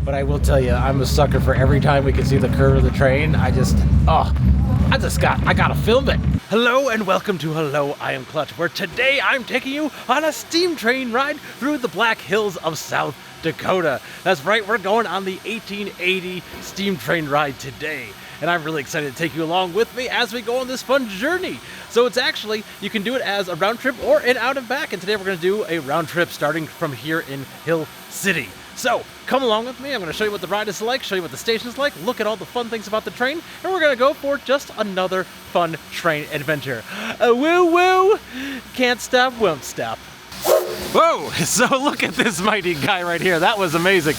But I will tell you, I'm a sucker for every time we can see the curve of the train. I gotta film it. Hello and welcome to Hello, I Am Clutch, where today I'm taking you on a steam train ride through the Black Hills of South Dakota. That's right, we're going on the 1880 steam train ride today. And I'm really excited to take you along with me as we go on this fun journey. So it's actually, you can do it as a round trip or an out and back. And today we're gonna do a round trip starting from here in Hill City. So come along with me. I'm going to show you what the ride is like, show you what the station is like, look at all the fun things about the train, and we're going to go for just another fun train adventure. Woo woo! Can't stop, won't stop. Whoa! So look at this mighty guy right here. That was amazing.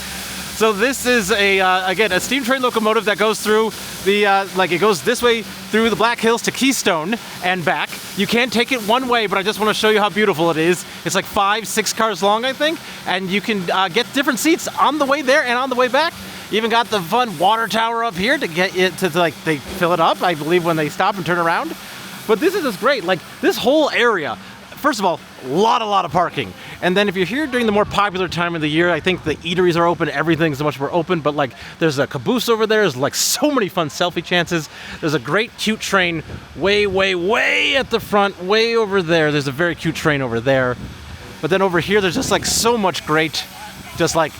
So this is again, a steam train locomotive that goes through the, it goes this way through the Black Hills to Keystone and back. You can take it one way, but I just want to show you how beautiful it is. It's like 5-6 cars long, I think, and you can get different seats on the way there and on the way back. You even got the fun water tower up here to get it to, they fill it up, I believe, when they stop and turn around. But this is just great. Like, this whole area, first of all, a lot of parking. And then if you're here during the more popular time of the year, I think the eateries are open, everything's much more open, but like there's a caboose over there, there's like so many fun selfie chances. There's a great cute train way at the front, way over there. There's a very cute train over there. But then over here, there's just like so much great, just like,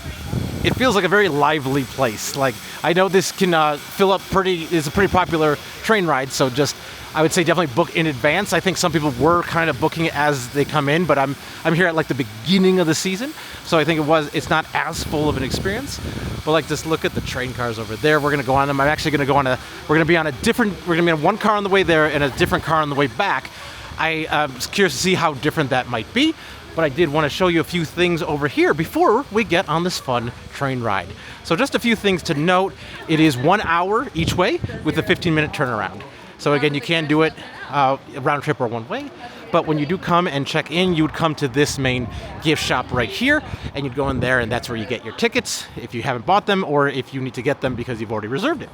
it feels like a very lively place. Like, I know this can fill up it's a pretty popular train ride, so just, I would say definitely book in advance. I think some people were kind of booking it as they come in, but I'm here at like the beginning of the season, so I think it's not as full of an experience. But like, just look at the train cars over there. We're gonna go on them. I'm actually gonna go on we're gonna be on one car on the way there and a different car on the way back. I was curious to see how different that might be, but I did want to show you a few things over here before we get on this fun train ride. So just a few things to note. It is 1 hour each way with a 15-minute turnaround. So again, you can do it round trip or one way, but when you do come and check in, you would come to this main gift shop right here, and you'd go in there, and that's where you get your tickets if you haven't bought them or if you need to get them because you've already reserved it.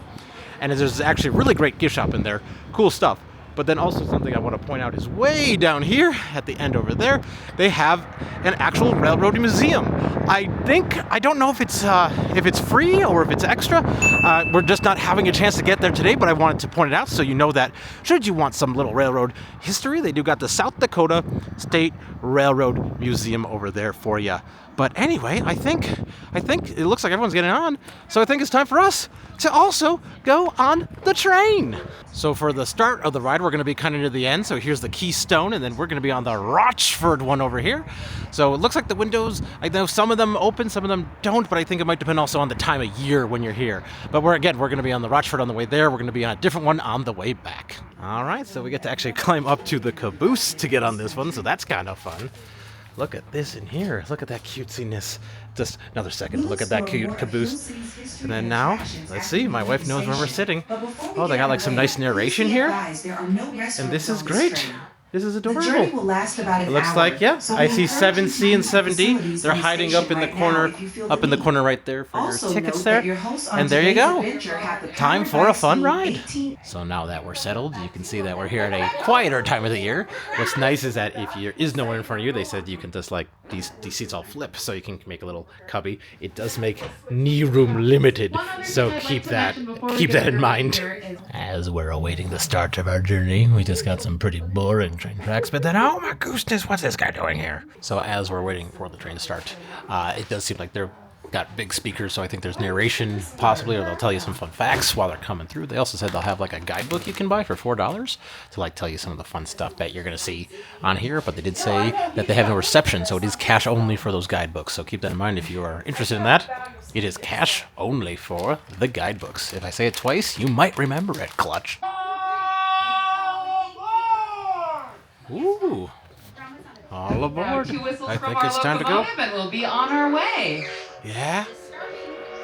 And there's actually a really great gift shop in there, cool stuff. But then also something I want to point out is way down here at the end over there, they have an actual railroad museum. I don't know if it's free or if it's extra. We're just not having a chance to get there today, but I wanted to point it out so you know that should you want some little railroad history, they do got the South Dakota State Railroad Museum over there for you. But anyway, I think it looks like everyone's getting on, so I think it's time for us to also go on the train. So for the start of the ride, we're going to be kind of near the end. So here's the Keystone, and then we're going to be on the Rochford one over here. So it looks like the windows, I know some of them open, some of them don't, but I think it might depend also on the time of year when you're here. But we're going to be on the Rochford on the way there. We're going to be on a different one on the way back. All right, so we get to actually climb up to the caboose to get on this one, so that's kind of fun. Look at this in here. Look at that cutesiness. Just another second to look at that cute caboose. And then now, let's see, my wife knows where we're sitting. Oh, they got like some nice narration here. And this is great. This is adorable. It looks like, yeah, I see 7C and 7D. They're hiding up in the corner right there for your tickets there. And there you go. Time for a fun ride. So now that we're settled, you can see that we're here at a quieter time of the year. What's nice is that if there is no one in front of you, they said you can just like, these seats all flip, so you can make a little cubby. It does make knee room limited, so keep that in mind. As we're awaiting the start of our journey, we just got some pretty boring train tracks, but then, oh my goodness, what's this guy doing here? So as we're waiting for the train to start, it does seem like they're got big speakers, so I think there's narration possibly, or they'll tell you some fun facts while they're coming through. They also said they'll have like a guidebook you can buy for $4 to like tell you some of the fun stuff that you're going to see on here, but they did say that they have no reception, so it is cash only for those guidebooks, so keep that in mind if you are interested in that. It is cash only for the guidebooks. If I say it twice, you might remember it, Clutch. Ooh. All aboard. I think it's time to go. And we'll be on our way. Yeah,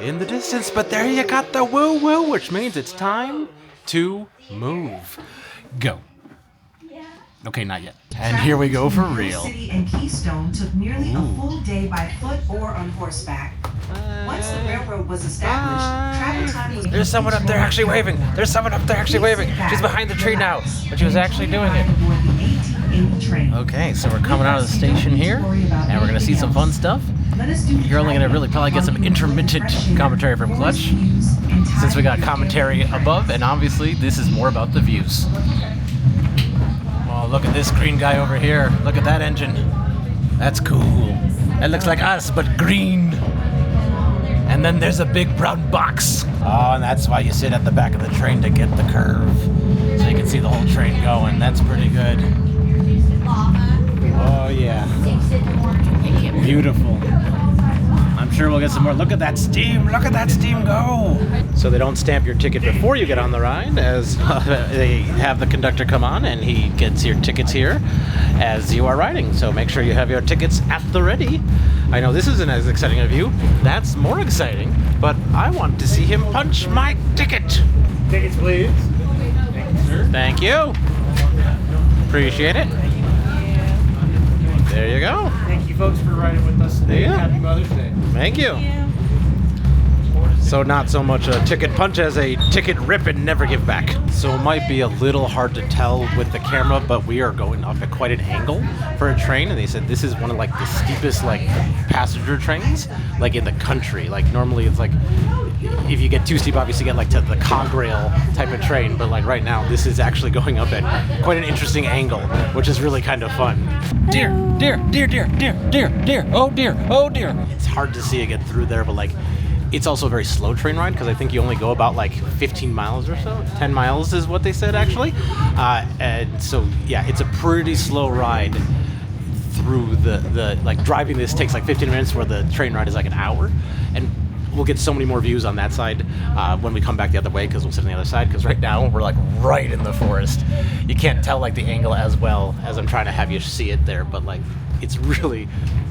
in the distance, but there you got the woo-woo, which means it's time to move. Go. Okay, not yet. And here we go for real. Hill City and Keystone took nearly a full day by foot or on horseback. Once the railroad was established, travel time was... There's someone up there actually waving. She's behind the tree now, but she was actually doing it. Okay, so we're coming out of the station here, and we're going to see some fun stuff. You're only gonna really probably get some intermittent commentary from Clutch, since we got commentary above, and obviously this is more about the views. Oh, look at this green guy over here. Look at that engine. That's cool. That looks like us, but green. And then there's a big brown box. Oh, and that's why you sit at the back of the train to get the curve. So you can see the whole train going. That's pretty good. Oh, yeah. Beautiful. I'm sure we'll get some more. Look at that steam. Look at that steam go. So they don't stamp your ticket before you get on the ride, as they have the conductor come on and he gets your tickets here as you are riding. So make sure you have your tickets at the ready. I know this isn't as exciting a view. That's more exciting, but I want to see him punch my ticket. Tickets, please. Thank you, sir. Thank you. Appreciate it. There you go. Thank you, folks, for riding with us today. Yeah. Happy Mother's Day. Thank you. So not so much a ticket punch as a ticket rip and never give back. So it might be a little hard to tell with the camera, but we are going up at quite an angle for a train, and they said this is one of like the steepest like passenger trains like in the country. Like normally it's like if you get too steep, obviously you get like to the Conrail type of train, but like right now this is actually going up at quite an interesting angle, which is really kind of fun. Deer, deer, deer, deer, deer, deer, deer, oh dear, oh dear. It's hard to see it get through there, but like it's also a very slow train ride because I think you only go about like 15 miles or so. 10 miles is what they said actually. And so yeah, it's a pretty slow ride through the like driving this takes like 15 minutes where the train ride is like an hour. And we'll get so many more views on that side when we come back the other way because we'll sit on the other side because right now we're like right in the forest. You can't tell like the angle as well as I'm trying to have you see it there, but like it's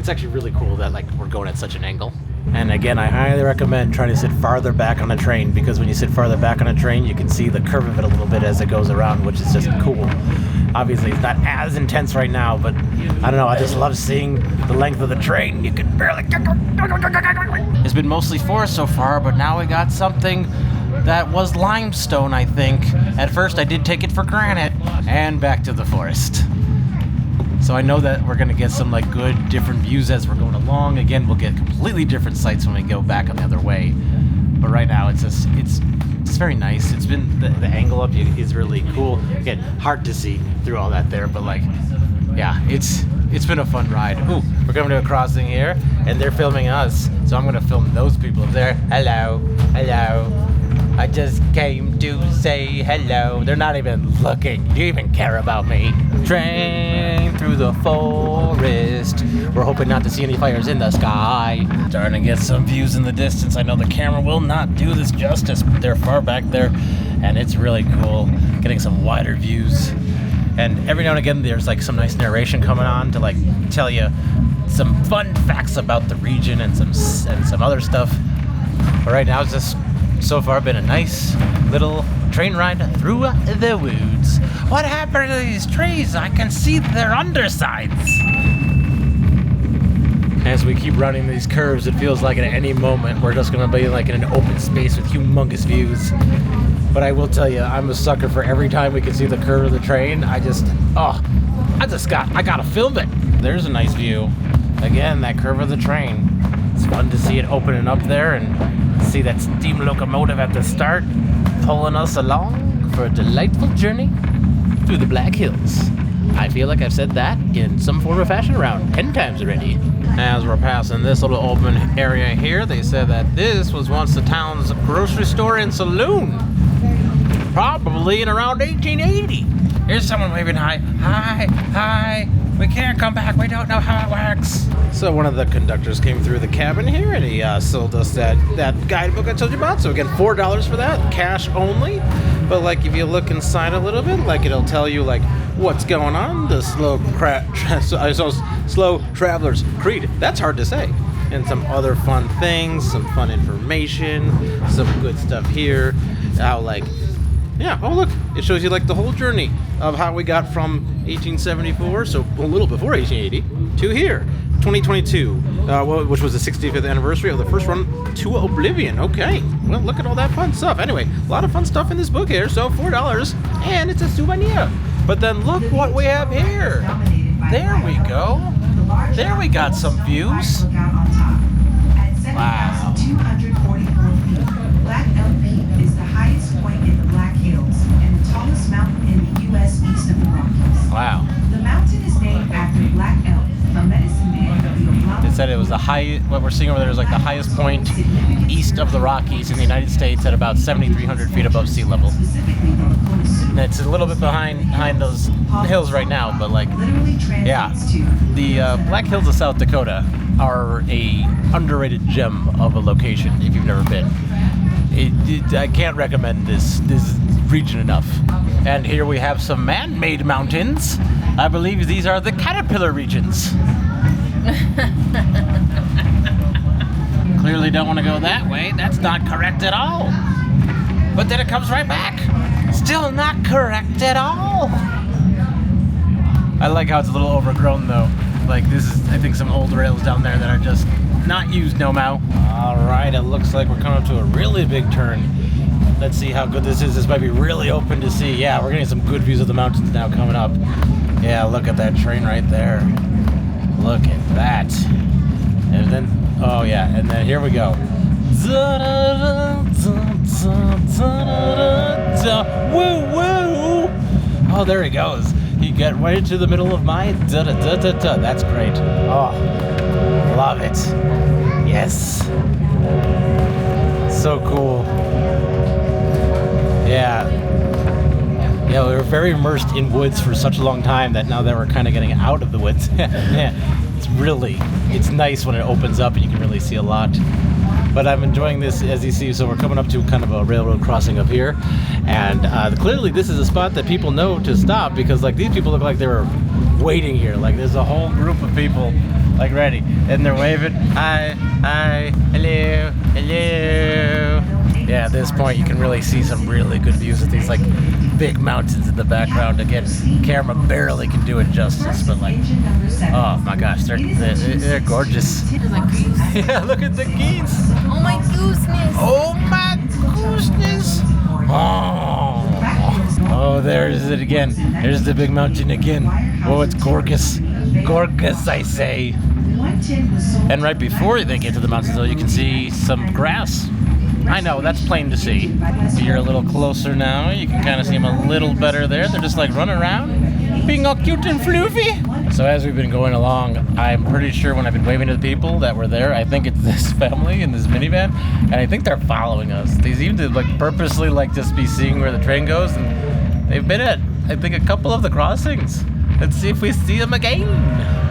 actually really cool that like we're going at such an angle. And again, I highly recommend trying to sit farther back on a train because when you sit farther back on a train, you can see the curve of it a little bit as it goes around, which is just cool. Obviously, it's not as intense right now, but I don't know, I just love seeing the length of the train. You can barely... It's been mostly forest so far, but now we got something that was limestone, I think. At first, I did take it for granite, and back to the forest. So I know that we're gonna get some like good different views as we're going along. Again, we'll get completely different sights when we go back on the other way. But right now it's very nice. It's been the angle up is really cool. Again, hard to see through all that there, but like yeah, it's been a fun ride. Ooh, we're coming to a crossing here and they're filming us. So I'm gonna film those people up there. Hello, hello. I just came to say hello. They're not even looking. Do you even care about me? Train through the forest. We're hoping not to see any fires in the sky. Starting to get some views in the distance. I know the camera will not do this justice, but they're far back there, and it's really cool. Getting some wider views. And every now and again, there's like some nice narration coming on to like tell you some fun facts about the region and some other stuff. But right now, it's just so far been a nice little train ride through the woods. What happened to these trees? I can see their undersides. As we keep running these curves, it feels like at any moment we're just gonna be like in an open space with humongous views. But I will tell you, I'm a sucker for every time we can see the curve of the train. I gotta film it. There's a nice view. Again, that curve of the train. It's fun to see it opening up there and see that steam locomotive at the start pulling us along for a delightful journey through the Black Hills. I feel like I've said that in some form or fashion around 10 times already. As we're passing this little open area here, they said that this was once the town's grocery store and saloon. Probably in around 1880. Here's someone waving hi. Hi, hi. We can't come back. We don't know how it works. So one of the conductors came through the cabin here and he sold us that guidebook I told you about. So again, $4 for that, cash only. But like if you look inside a little bit, like it'll tell you like what's going on. The slow traveler's creed. That's hard to say. And some other fun things, some fun information, some good stuff here. How like, yeah, oh look, it shows you like the whole journey of how we got from 1874, so a little before 1880, to here, 2022, which was the 65th anniversary of the first run to oblivion. Okay, well look at all that fun stuff. Anyway, a lot of fun stuff in this book here, so $4, and it's a souvenir. But then look what we have here. There we go. There we got some views. 10,244 feet. Black Elk Peak is the highest point in the Black Hills and the tallest mountain in the U.S. east of the Rockies. Wow. The mountain is named after Black Elk, a medicine man of the Oglala. They said it was the high. What we're seeing over there is like the highest point east of the Rockies in the United States at about 7,300 feet above sea level. And it's a little bit behind those hills right now, but like, yeah, the Black Hills of South Dakota are a underrated gem of a location if you've never been. I can't recommend this region enough. And here we have some man-made mountains. I believe these are the caterpillar regions. Clearly don't want to go that way. That's not correct at all. But then it comes right back. Still not correct at all. I like how it's a little overgrown though. Like this is, I think, some old rails down there that are just not used no more. All right, it looks like we're coming up to a really big turn. Let's see how good this is. This might be really open to see. Yeah, we're getting some good views of the mountains now coming up. Yeah, look at that train right there. Look at that. And then, oh yeah, and then here we go. Woo woo! Oh, there he goes. He got right into the middle of my da-da-da-da-da. That's great. Oh, love it. Yes. So cool. Yeah. Yeah, we were very immersed in woods for such a long time that now that we're kind of getting out of the woods, yeah, it's nice when it opens up and you can really see a lot. But I'm enjoying this, as you see. So we're coming up to kind of a railroad crossing up here, and clearly this is a spot that people know to stop because like these people look like they were waiting here. Like there's a whole group of people like ready, and they're waving, hi, hello, hello. Yeah, at this point you can really see some really good views of these like big mountains in the background. Again, camera barely can do it justice, but like, oh my gosh, they're gorgeous. Yeah, look at the geese. Oh my gooseness. Oh my gooseness. Oh, there's it again. There's the big mountain again. Oh, it's gorgeous. Gorgeous, I say. And right before they get to the mountains, though, you can see some grass. I know, that's plain to see. If you're a little closer now, you can kind of see them a little better there. They're just like running around, being all cute and floofy. So as we've been going along, I'm pretty sure when I've been waving to the people that were there, I think it's this family in this minivan, and I think they're following us. They seem to like purposely like just be seeing where the train goes, and they've been at, I think, a couple of the crossings. Let's see if we see them again.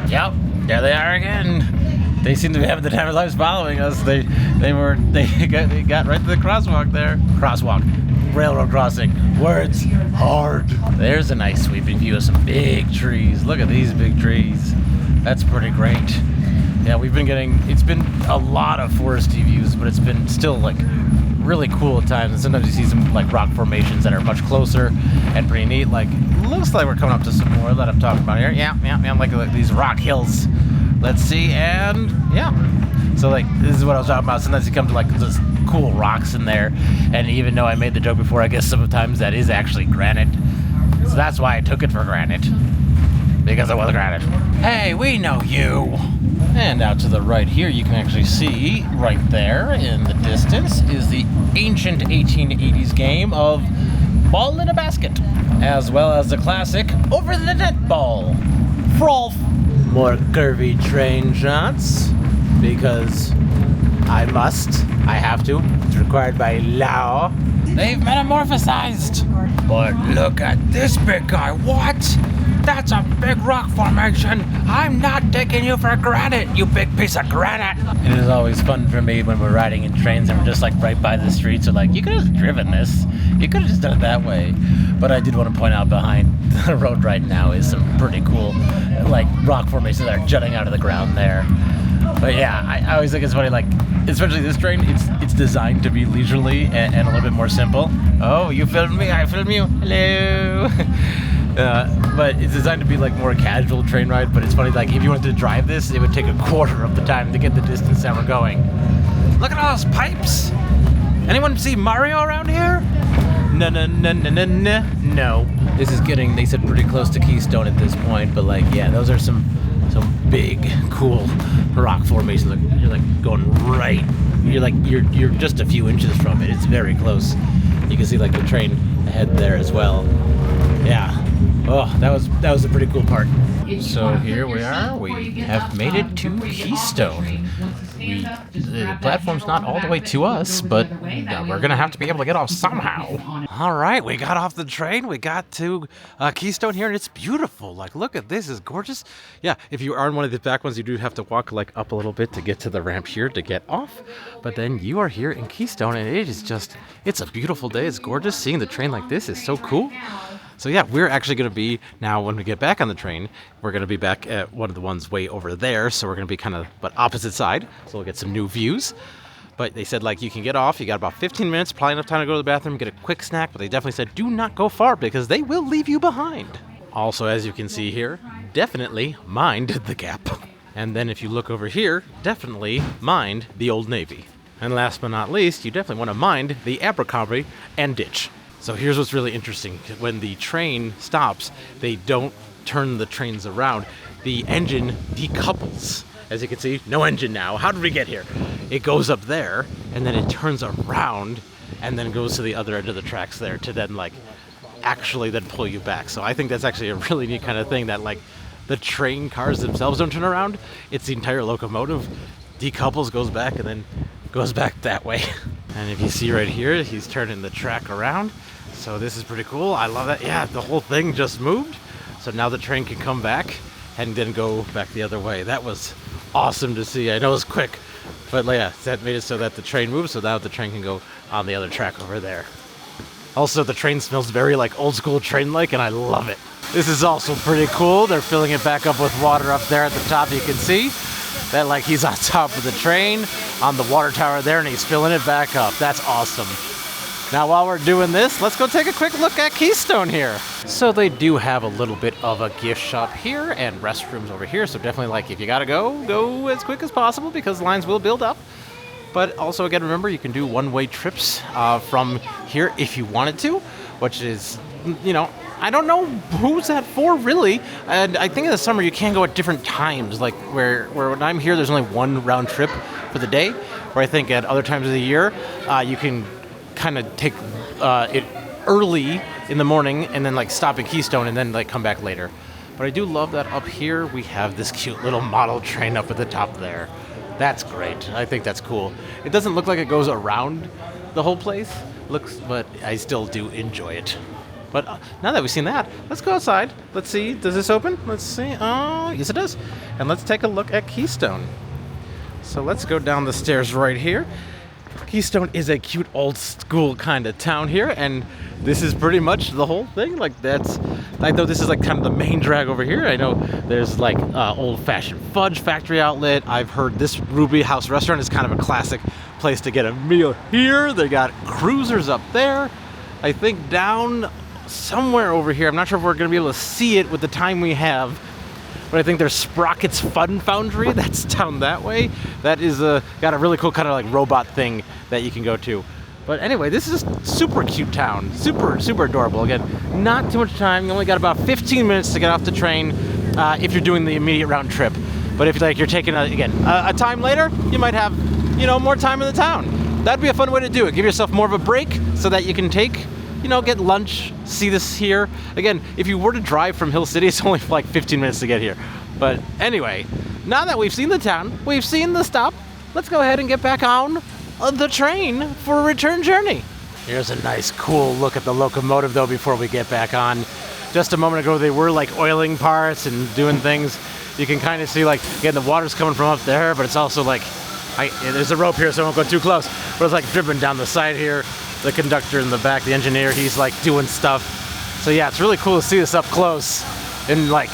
Yep, there they are again. They seem to be having the time of their lives following us. They got right to the crosswalk there. Crosswalk. Railroad crossing. Words hard. There's a nice sweeping view of some big trees. Look at these big trees. That's pretty great. Yeah, it's been a lot of foresty views, but it's been still like really cool at times. And sometimes you see some like rock formations that are much closer and pretty neat. Like, looks like we're coming up to some more that I'm talking about here. Yeah, like these rock hills. Let's see, and yeah. So like, this is what I was talking about. Sometimes you come to like those cool rocks in there, and even though I made the joke before, I guess sometimes that is actually granite. So that's why I took it for granted, because it was granite. Hey, we know you. And out to the right here, you can actually see right there in the distance is the ancient 1880s game of ball in a basket, as well as the classic over the net ball. Frolf. More curvy train shots, because I have to, it's required by law. They've metamorphosized. But look at this big guy, what? That's a big rock formation. I'm not taking you for granted, you big piece of granite. It is always fun for me when we're riding in trains and we're just like right by the street, so like, you could have driven this. You could have just done it that way. But I did want to point out behind the road right now is some pretty cool like rock formations that are jutting out of the ground there. But yeah, I always think it's funny, like, especially this train, it's designed to be leisurely and a little bit more simple. Oh, you filmed me, I filmed you, hello. But it's designed to be like more casual train ride, but it's funny, like if you wanted to drive this, it would take a quarter of the time to get the distance that we're going. Look at all those pipes. Anyone see Mario around here? No. This is getting, they said, pretty close to Keystone at this point, but like, yeah, those are some big, cool rock formation. Look, you're like going right. You're just a few inches from it. It's very close. You can see like the train ahead there as well. Yeah. Oh, that was a pretty cool part. So here we are. We have made it to Keystone. The platform's not all the way to us, but we're gonna have to be able to get off somehow. All right, we got off the train. We got to Keystone here, and it's beautiful. Like, look at this, it's gorgeous. Yeah, if you are in one of the back ones, you do have to walk like up a little bit to get to the ramp here to get off. But then you are here in Keystone, and it's a beautiful day. It's gorgeous. Seeing the train like this is so cool. So yeah, we're actually going to be, now when we get back on the train, we're going to be back at one of the ones way over there. So we're going to be kind of, but opposite side. So we'll get some new views. But they said like you can get off, you got about 15 minutes, probably enough time to go to the bathroom, get a quick snack. But they definitely said do not go far because they will leave you behind. Also, as you can see here, definitely mind the Gap. And then if you look over here, definitely mind the Old Navy. And last but not least, you definitely want to mind the Abercrombie and Ditch. So here's what's really interesting. When the train stops, they don't turn the trains around. The engine decouples. As you can see, no engine now. How did we get here? It goes up there, and then it turns around, and then goes to the other end of the tracks there to then, like, actually then pull you back. So I think that's actually a really neat kind of thing that, like, the train cars themselves don't turn around. It's the entire locomotive decouples, goes back, and then goes back that way. And if you see right here, he's turning the track around. So this is pretty cool. I love that. Yeah, the whole thing just moved. So now the train can come back and then go back the other way. That was awesome to see. I know it was quick, but yeah, that made it so that the train moves. So now the train can go on the other track over there. Also, the train smells very like old school train-like, and I love it. This is also pretty cool. They're filling it back up with water up there at the top. You can see that like he's on top of the train on the water tower there, and he's filling it back up. That's awesome. Now while we're doing this, let's go take a quick look at Keystone here. So they do have a little bit of a gift shop here and restrooms over here. So definitely like if you gotta go as quick as possible because lines will build up. But also again, remember you can do one-way trips from here if you wanted to, which is, you know, I don't know who's that for really. And I think in the summer you can go at different times. Like where when I'm here, there's only one round trip for the day. Where I think at other times of the year, you can kind of take it early in the morning and then like stop in Keystone and then like come back later. But I do love that up here we have this cute little model train up at the top there. That's great. I think that's cool. It doesn't look like it goes around the whole place, but I still do enjoy it. But now that we've seen that, let's go outside. Let's see, does this open? Let's see. Oh, yes it does. And let's take a look at Keystone. So let's go down the stairs right here. Keystone is a cute old school kind of town here, and this is pretty much the whole thing. Like I know this is like kind of the main drag over here. I know there's like old-fashioned fudge factory outlet. I've heard this Ruby House restaurant is kind of a classic place to get a meal here. They got cruisers up there. I think down somewhere over here. I'm not sure if we're going to be able to see it with the time we have. But I think there's Sprocket's Fun Foundry. That's down that way. That is got a really cool kind of like robot thing that you can go to. But anyway, this is a super cute town. Super, super adorable. Again, not too much time. You only got about 15 minutes to get off the train if you're doing the immediate round trip. But if like you're taking a time later, you might have, you know, more time in the town. That'd be a fun way to do it. Give yourself more of a break so that you can take, you know, get lunch, see this here. Again, if you were to drive from Hill City, it's only like 15 minutes to get here. But anyway, now that we've seen the town, we've seen the stop, let's go ahead and get back on the train for a return journey. Here's a nice, cool look at the locomotive though before we get back on. Just a moment ago, they were like oiling parts and doing things. You can kind of see like, again, the water's coming from up there, but it's also like, there's a rope here so I won't go too close, but it's like dripping down the side here. The conductor in the back, the engineer, he's like doing stuff. So yeah, it's really cool to see this up close. And like,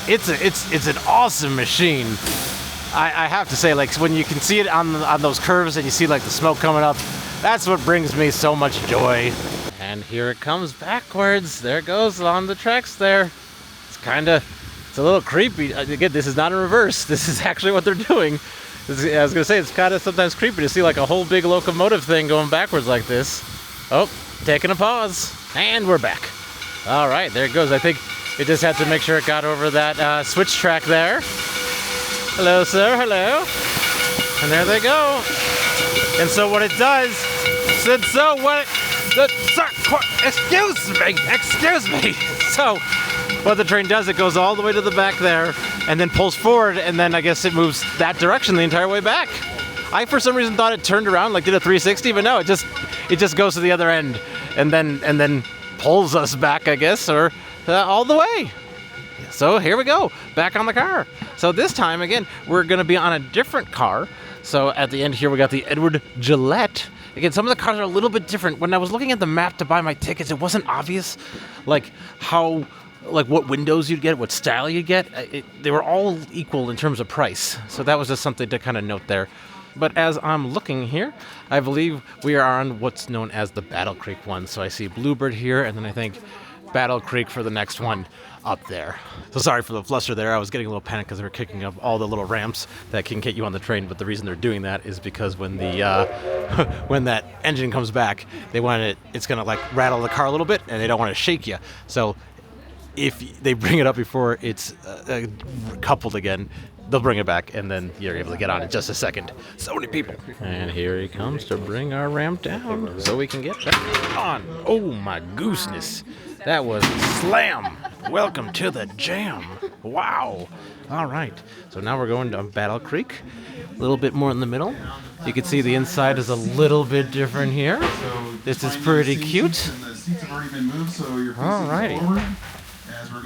it's an awesome machine. I have to say, like, when you can see it on those curves and you see like the smoke coming up, that's what brings me so much joy. And here it comes backwards. There it goes on the tracks there. It's a little creepy. Again, this is not in reverse. This is actually what they're doing. I was gonna say, it's kind of sometimes creepy to see like a whole big locomotive thing going backwards like this. Oh, taking a pause. And we're back. All right, there it goes. I think it just had to make sure it got over that switch track there. Hello, sir. Hello. And there they go. And so what it does, excuse me. So what the train does, it goes all the way to the back there and then pulls forward, and then I guess it moves that direction the entire way back. I, for some reason, thought it turned around, like did a 360, but no, it just goes to the other end and then pulls us back, I guess, or all the way. So here we go, back on the car. So this time, again, we're gonna be on a different car. So at the end here, we got the Edward Gillette. Again, some of the cars are a little bit different. When I was looking at the map to buy my tickets, it wasn't obvious, like what windows you'd get, what style you'd get. They were all equal in terms of price. So that was just something to kind of note there. But as I'm looking here, I believe we are on what's known as the Battle Creek one. So I see Bluebird here, and then I think Battle Creek for the next one up there. So sorry for the fluster there. I was getting a little panicked because they were kicking up all the little ramps that can get you on the train. But the reason they're doing that is because when the when that engine comes back, it's gonna like rattle the car a little bit, and they don't want to shake you. So if they bring it up before it's coupled again, they'll bring it back, and then you're able to get on in just a second. So many people. And here he comes to bring our ramp down so we can get back on. Oh my gooseness. That was slam. Welcome to the jam. Wow. All right. So now we're going to Battle Creek. A little bit more in the middle. You can see the inside is a little bit different here. This is pretty cute. All righty.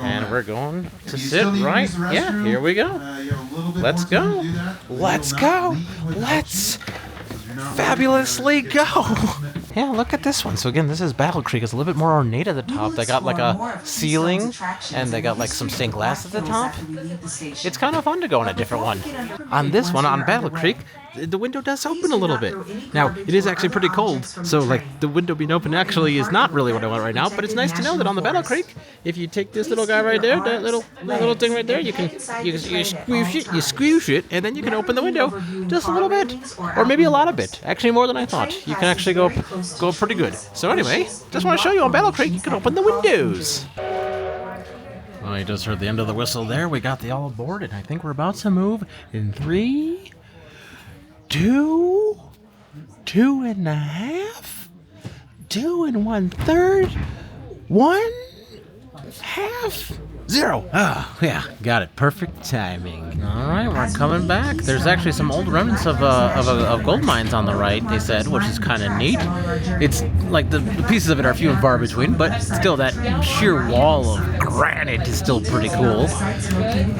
And we're going to sit right. Yeah, here we go. Let's go. Let's go. Let's fabulously go. Yeah, look at this one. So again, this is Battle Creek. It's a little bit more ornate at the top. They got like a ceiling, and they got like some stained glass at the top. It's kind of fun to go on a different one. On this one, on Battle Creek, the window does open a little bit. Now, it is actually pretty cold, so like the window being open actually is not really what I want right now, but it's nice to know that on the Battle Creek, if you take this little guy right there, that little thing right there, you squish it, and then you can open the window just a little bit, or maybe a lot of bit. Actually, more than I thought. You can actually go pretty good. So anyway, just want to show you on Battle Creek, you can open the windows. Well, you just heard the end of the whistle there. We got the all aboard, and I think we're about to move in 3, 2, 2.5, 2 1/3, 1/2, 0. Oh, yeah, got it. Perfect timing. All right, we're coming back. There's actually some old remnants of gold mines on the right, they said, which is kind of neat. It's like the pieces of it are few and far between, but still that sheer wall of granite is still pretty cool.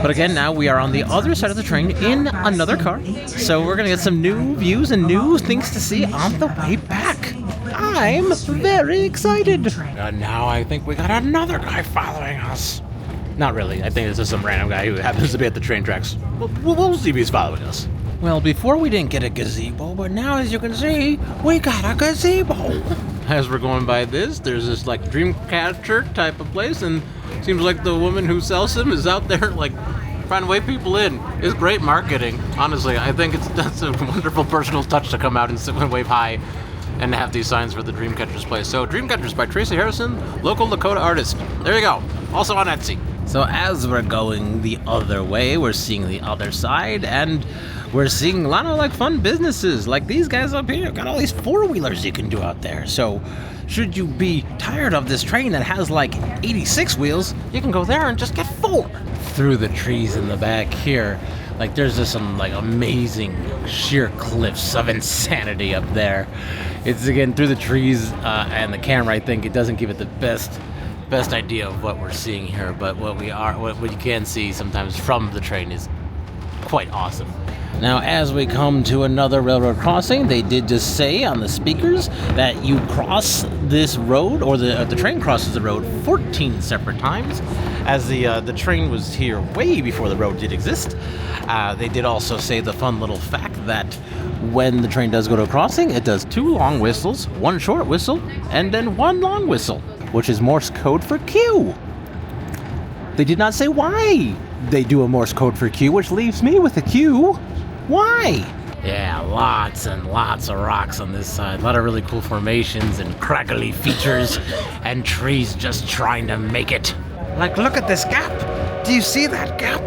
But again, now we are on the other side of the train in another car, so we're going to get some new views and new things to see on the way back. I'm very excited. And now I think we got another guy following us. Not really. I think it's just some random guy who happens to be at the train tracks. We'll see if he's following us. Well, before we didn't get a gazebo, but now, as you can see, we got a gazebo. As we're going by this, there's this like dream catcher type of place, and it seems like the woman who sells them is out there like trying to wave people in. It's great marketing, honestly. I think that's a wonderful personal touch to come out and wave hi and have these signs for the Dreamcatchers place. So Dreamcatchers by Tracy Harrison, local Dakota artist. There you go. Also on Etsy. So as we're going the other way, we're seeing the other side, and we're seeing a lot of like fun businesses. Like these guys up here got all these four-wheelers you can do out there. So should you be tired of this train that has like 86 wheels, you can go there and just get 4. Through the trees in the back here, like there's just some like amazing sheer cliffs of insanity up there. It's again through the trees and the camera, I think it doesn't give it the best idea of what we're seeing here, but what you can see sometimes from the train is quite awesome. Now, as we come to another railroad crossing, they did just say on the speakers that you cross this road, or the train crosses the road 14 separate times, as the train was here way before the road did exist. They did also say the fun little fact that when the train does go to a crossing, it does 2 long whistles, 1 short whistle, and then 1 long whistle, which is Morse code for Q. They did not say why they do a Morse code for Q, which leaves me with a Q. Why? Yeah, lots and lots of rocks on this side. A lot of really cool formations and crackly features and trees just trying to make it. Like, look at this gap. Do you see that gap?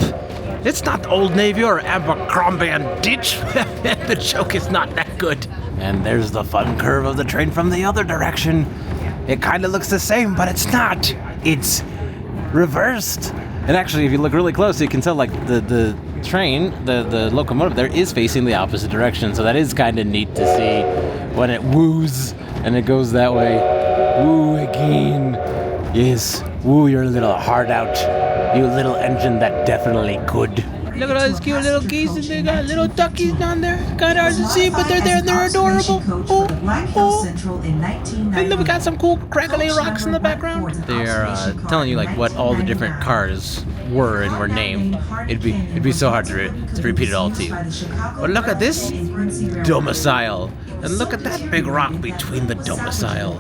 It's not Old Navy or Abercrombie and Ditch. The joke is not that good. And there's the fun curve of the train from the other direction. It kind of looks the same, but it's not. It's reversed. And actually, if you look really close, you can tell like the train, the locomotive there is facing the opposite direction. So that is kind of neat to see when it woos and it goes that way. Woo again. Yes, woo your little heart out. You little engine that definitely could. Look at all these cute little geese, and they got little duckies down there. Kind of hard to see, but they're there and they're adorable. Oh. And look, we got some cool crackly rocks in the background. They are telling you like what all the different cars were and were named. It'd be so hard to repeat it all to you. But look at this domicile. And look at that big rock between the domicile.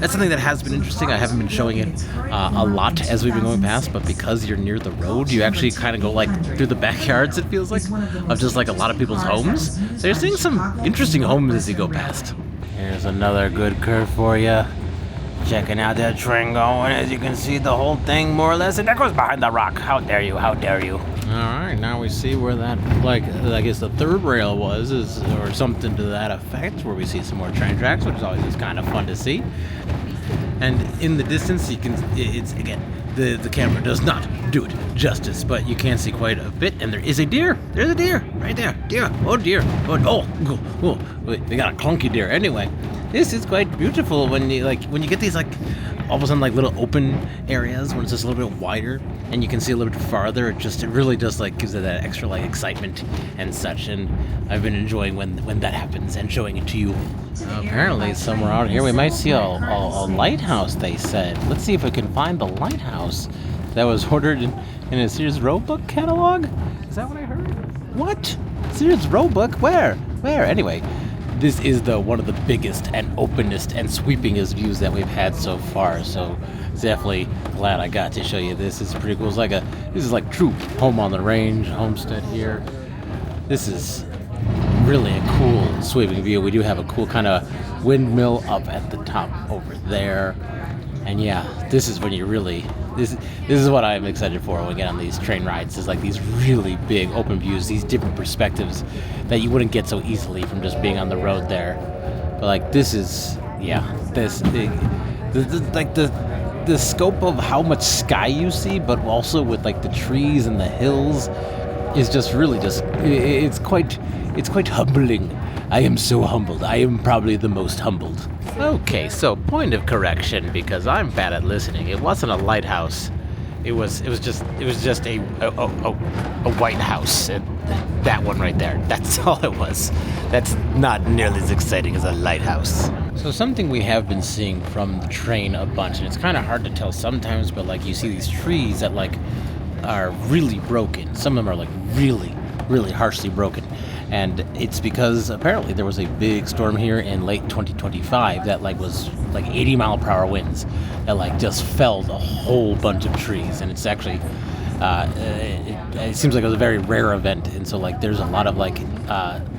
That's something that has been interesting. I haven't been showing it a lot as we've been going past, but because you're near the road, you actually kind of go like through the backyards, it feels like, of just like a lot of people's homes. So you're seeing some interesting homes as you go past. Here's another good curve for you. Checking out that train going. As you can see, the whole thing more or less, and that goes behind the rock. How dare you, how dare you. Alright, now we see where that, like, I guess the third rail was, or something to that effect, where we see some more train tracks, which is always just kind of fun to see. And in the distance, you can, it's, again, the camera does not do it justice, but you can see quite a bit, and there is a deer. There's a deer, right there. Deer, oh deer, oh, wait, they got a clunky deer. Anyway, this is quite beautiful when you get these, like, all of a sudden, like, little open areas when it's just a little bit wider and you can see a little bit farther. It really does, like, gives it that extra, like, excitement and such. And I've been enjoying when that happens and showing it to you. Apparently, somewhere out here, we might see a lighthouse, they said. Let's see if we can find the lighthouse that was ordered in a Sears Roebuck catalog. Is that what I heard? What? Sears Roebuck? Where? Anyway. This is one of the biggest and openest and sweepingest views that we've had so far. So definitely glad I got to show you this. It's pretty cool. This is like true home on the range homestead here. This is really a cool sweeping view. We do have a cool kind of windmill up at the top over there. And yeah, this is when you really, this is what I'm excited for when we get on these train rides. Is like these really big open views, these different perspectives that you wouldn't get so easily from just being on the road there. But like this is, yeah, the scope of how much sky you see, but also with like the trees and the hills is just really it's quite humbling. I am so humbled. I am probably the most humbled. Okay, so point of correction, because I'm bad at listening. It wasn't a lighthouse. It was just a White House. That one right there. That's all it was. That's not nearly as exciting as a lighthouse. So something we have been seeing from the train a bunch, and it's kind of hard to tell sometimes, but like you see these trees that like are really broken. Some of them are like really, really harshly broken. And it's because apparently there was a big storm here in late 2025 that like was like 80 mile per hour winds that like just felled a whole bunch of trees. And it's actually, it seems like it was a very rare event. And so like there's a lot of like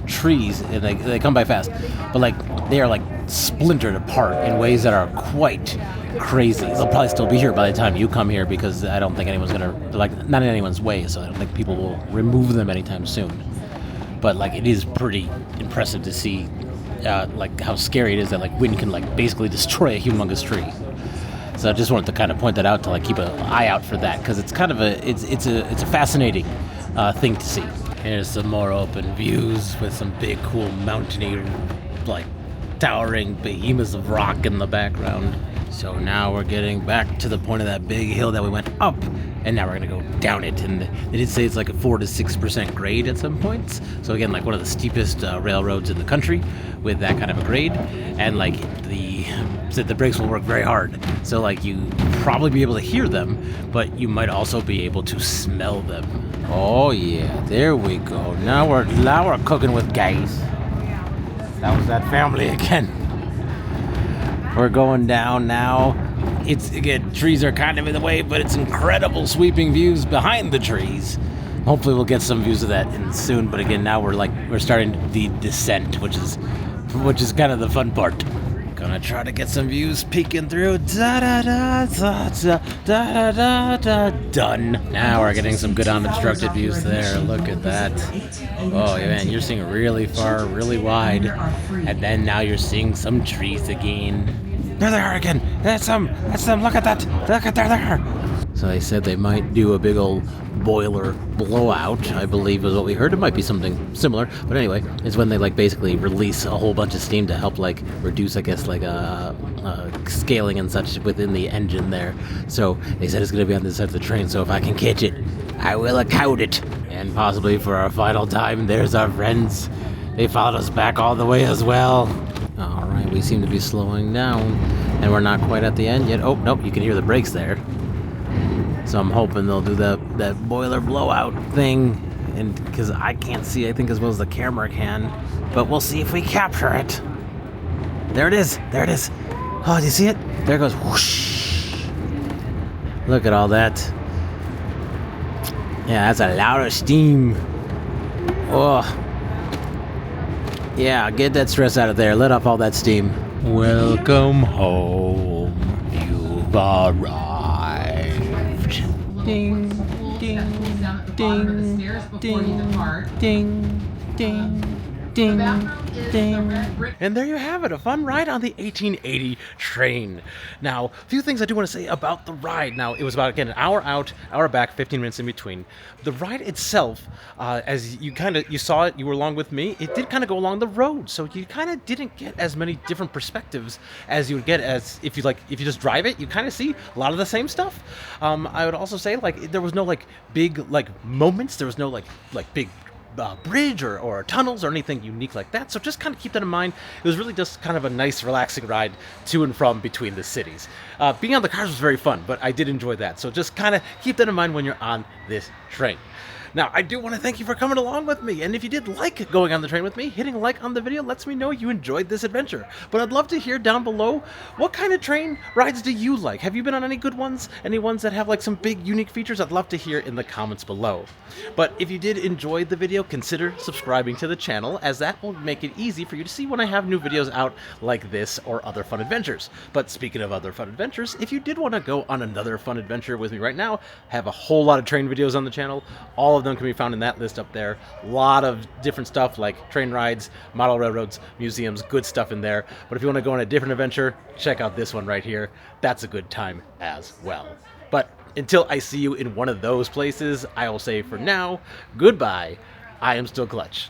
trees, and they come by fast, but like they are like splintered apart in ways that are quite crazy. They'll probably still be here by the time you come here, because I don't think anyone's gonna, like, not in anyone's way, so I don't think people will remove them anytime soon. But like it is pretty impressive to see like how scary it is that like wind can like basically destroy a humongous tree. So I just wanted to kind of point that out to like keep an eye out for that, because it's kind of it's a fascinating thing to see. Here's some more open views with some big cool mountainy like towering behemoths of rock in the background. So now we're getting back to the point of that big hill that we went up, and now we're going to go down it. And they did say it's like a 4 to 6% grade at some points. So again, like one of the steepest railroads in the country with that kind of a grade. And like the brakes will work very hard. So like you probably be able to hear them, but you might also be able to smell them. Oh yeah, there we go. Now we're cooking with gas. That was that family again. We're going down now. It's, again, trees are kind of in the way, but it's incredible sweeping views behind the trees. Hopefully we'll get some views of that in soon, but again, now we're starting the descent, which is kind of the fun part. Gonna try to get some views peeking through. Done. Now we're getting some good unobstructed views there. Look at that. Oh man, you're seeing really far, really wide. And then now you're seeing some trees again. There they are again. That's them. Look at that. Look at there. So they said they might do a big old boiler blowout, I believe is what we heard. It might be something similar, but anyway, it's when they like basically release a whole bunch of steam to help like reduce, I guess, like scaling and such within the engine there. So they said it's going to be on this side of the train, so if I can catch it, I will account it. And possibly for our final time, there's our friends. They followed us back all the way as well. All right, we seem to be slowing down, and we're not quite at the end yet. Oh, nope, you can hear the brakes there. So I'm hoping they'll do that boiler blowout thing, and because I can't see, I think, as well as the camera can, but we'll see if we capture it. There it is. Oh, do you see it? There it goes. Whoosh. Look at all that. Yeah, that's a lot of steam. Oh. Yeah, get that stress out of there. Let off all that steam. Welcome home. You've arrived. Ding, ding, ding, ding, ding, ding. And there you have it, a fun ride on the 1880 train. Now, a few things I do want to say about the ride. Now, it was about, again, an hour out, hour back, 15 minutes in between. The ride itself, as you saw it, you were along with me, it did kind of go along the road, so you kind of didn't get as many different perspectives as you would get as if you just drive it. You kind of see a lot of the same stuff. I would also say, like, there was no like big like moments. There was no like big bridge or tunnels or anything unique like that, so just kind of keep that in mind. It was really just kind of a nice relaxing ride to and from between the cities. Being on the cars was very fun, but I did enjoy that, so just kind of keep that in mind when you're on this train. Now, I do want to thank you for coming along with me, and if you did like going on the train with me, hitting like on the video lets me know you enjoyed this adventure. But I'd love to hear down below, what kind of train rides do you like? Have you been on any good ones? Any ones that have like some big unique features? I'd love to hear in the comments below. But if you did enjoy the video, consider subscribing to the channel, as that will make it easy for you to see when I have new videos out like this or other fun adventures. But speaking of other fun adventures, if you did want to go on another fun adventure with me right now, I have a whole lot of train videos on the channel. All of them can be found in that list up there. A lot of different stuff like train rides, model railroads, museums, good stuff in there. But if you want to go on a different adventure, check out this one right here. That's a good time as well. But until I see you in one of those places, I will say for now, goodbye. I am still Clutch.